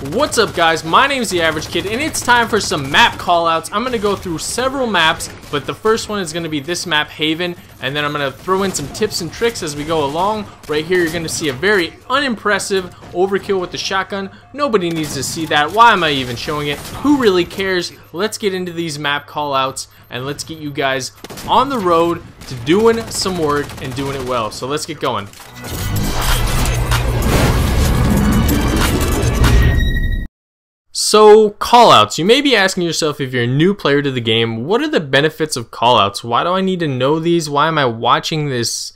What's up guys, my name is The Average Kid and it's time for some map callouts. I'm going to go through several maps, but the first one is going to be this map, Haven, and then I'm going to throw in some tips and tricks as we go along. Right here you're going to see a very unimpressive overkill with the shotgun. Nobody needs to see that. Why am I even showing it? Who really cares? Let's get into these map callouts and let's get you guys on the road to doing some work and doing it well. So let's get going. So, callouts. You may be asking yourself, if you're a new player to the game, what are the benefits of callouts? Why do I need to know these? Why am I watching this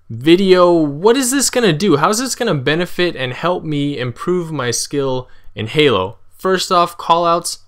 video? What is this going to do? How is this going to benefit and help me improve my skill in Halo? First off, callouts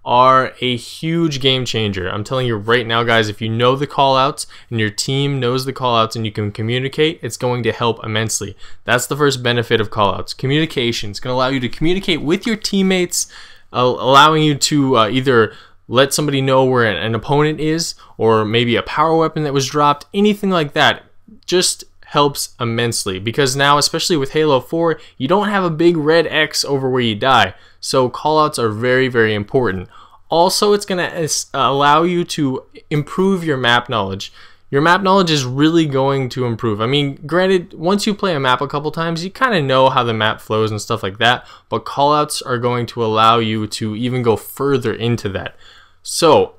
are a huge game changer. I'm telling you right now, guys, if you know the callouts and your team knows the callouts and you can communicate, it's going to help immensely. That's the first benefit of callouts. Communication. It's going to allow you to communicate with your teammates, allowing you to either let somebody know where an opponent is, or maybe a power weapon that was dropped, anything like that. Just helps immensely, because now, especially with Halo 4, you don't have a big red X over where you die. So callouts are very, very important. Also, it's going to allow you to improve your map knowledge. Your map knowledge is really going to improve. I mean, granted, once you play a map a couple times, you kind of know how the map flows and stuff like that, but callouts are going to allow you to even go further into that. So,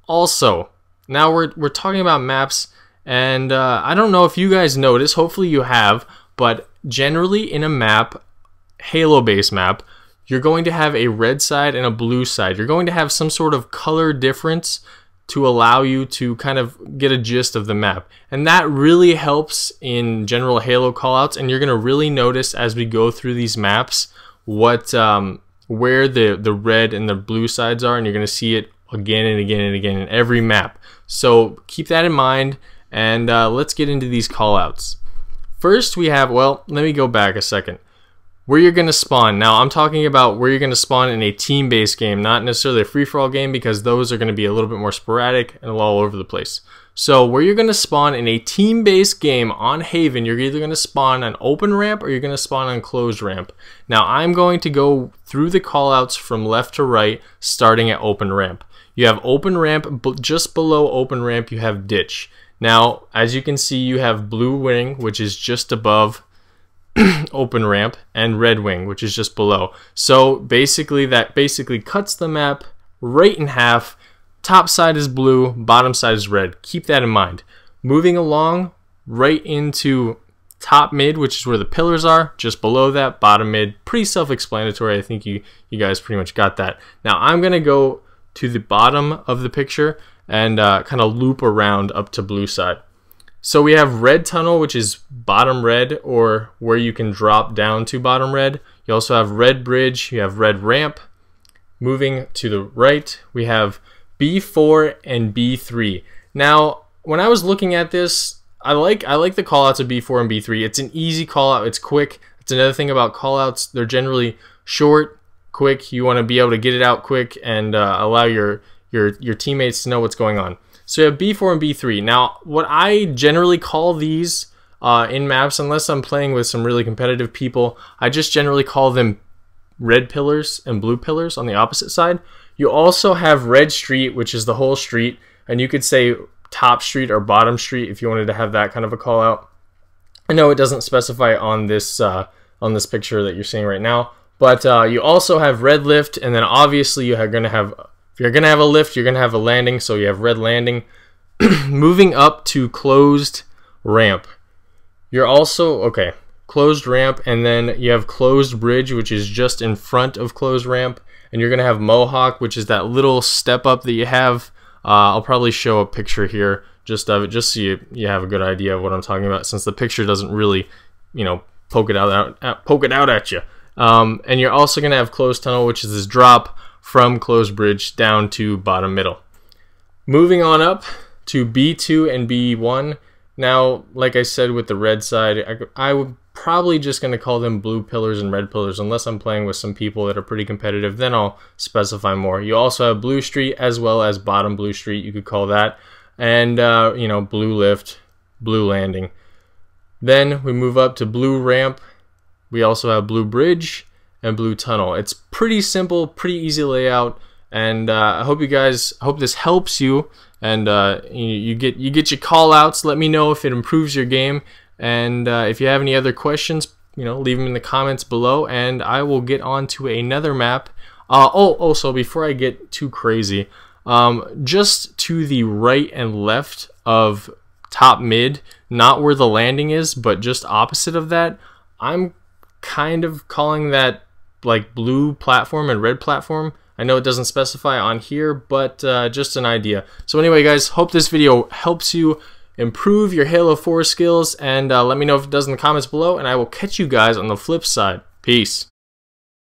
also, now we're talking about maps, and I don't know if you guys notice, hopefully you have, but generally in a map, Halo-based map, you're going to have a red side and a blue side. You're going to have some sort of color difference to allow you to kind of get a gist of the map. And that really helps in general Halo callouts, and you're going to really notice as we go through these maps what where the red and the blue sides are, and you're going to see it again and again and again in every map. So keep that in mind, and let's get into these callouts. First we have, well, let me go back a second. Where you're going to spawn. Now I'm talking about where you're going to spawn in a team-based game, not necessarily a free-for-all game, because those are going to be a little bit more sporadic and all over the place. So where you're going to spawn in a team-based game on Haven, you're either going to spawn on open ramp or you're going to spawn on closed ramp. Now I'm going to go through the callouts from left to right, starting at open ramp. You have open ramp, just below open ramp you have ditch. Now as you can see, you have blue wing, which is just above open ramp, and red wing, which is just below. So basically that cuts the map right in half. Top side is blue, bottom side is red. Keep that in mind. Moving along right into top mid, which is where the pillars are, just below that, bottom mid. Pretty self-explanatory. I think you guys pretty much got that. Now I'm gonna go to the bottom of the picture and kind of loop around up to blue side. So we have red tunnel, which is bottom red, or where you can drop down to bottom red. You also have red bridge, you have red ramp. Moving to the right, we have B4 and B3. Now, when I was looking at this, I like the callouts of B4 and B3. It's an easy callout, it's quick. It's another thing about callouts, they're generally short, quick. You want to be able to get it out quick and allow your teammates to know what's going on. So you have B4 and B3. Now, what I generally call these in maps, unless I'm playing with some really competitive people, I just generally call them red pillars and blue pillars on the opposite side. You also have red street, which is the whole street, and you could say top street or bottom street if you wanted to have that kind of a call out. I know it doesn't specify on this picture that you're seeing right now, but you also have red lift, and then obviously you're going to have, if you're going to have a lift, you're going to have a landing, so you have red landing. Moving up to closed ramp. You're also, okay, closed ramp, and then you have closed bridge, which is just in front of closed ramp, and you're going to have Mohawk, which is that little step up that you have. I'll probably show a picture here just of it, just so you have a good idea of what I'm talking about, since the picture doesn't really, you know, poke it out at you. And you're also going to have closed tunnel, which is this drop from closed bridge down to bottom middle. Moving on up to B2 and B1. Now, like I said with the red side, I would probably just going to call them blue pillars and red pillars, unless I'm playing with some people that are pretty competitive, then I'll specify more. You also have blue street as well as bottom blue street, you could call that, and you know, blue lift, blue landing. Then we move up to blue ramp. We also have blue bridge, and blue tunnel. It's pretty simple, pretty easy layout, and I hope this helps you, and you get your call outs. Let me know if it improves your game, and if you have any other questions, leave them in the comments below, and I will get on to another map. Also, before I get too crazy, just to the right and left of top mid, not where the landing is, but just opposite of that, I'm kind of calling that like blue platform and red platform. I know it doesn't specify on here, but just an idea. So anyway, guys, hope this video helps you improve your Halo 4 skills, and let me know if it does in the comments below, and I will catch you guys on the flip side. Peace.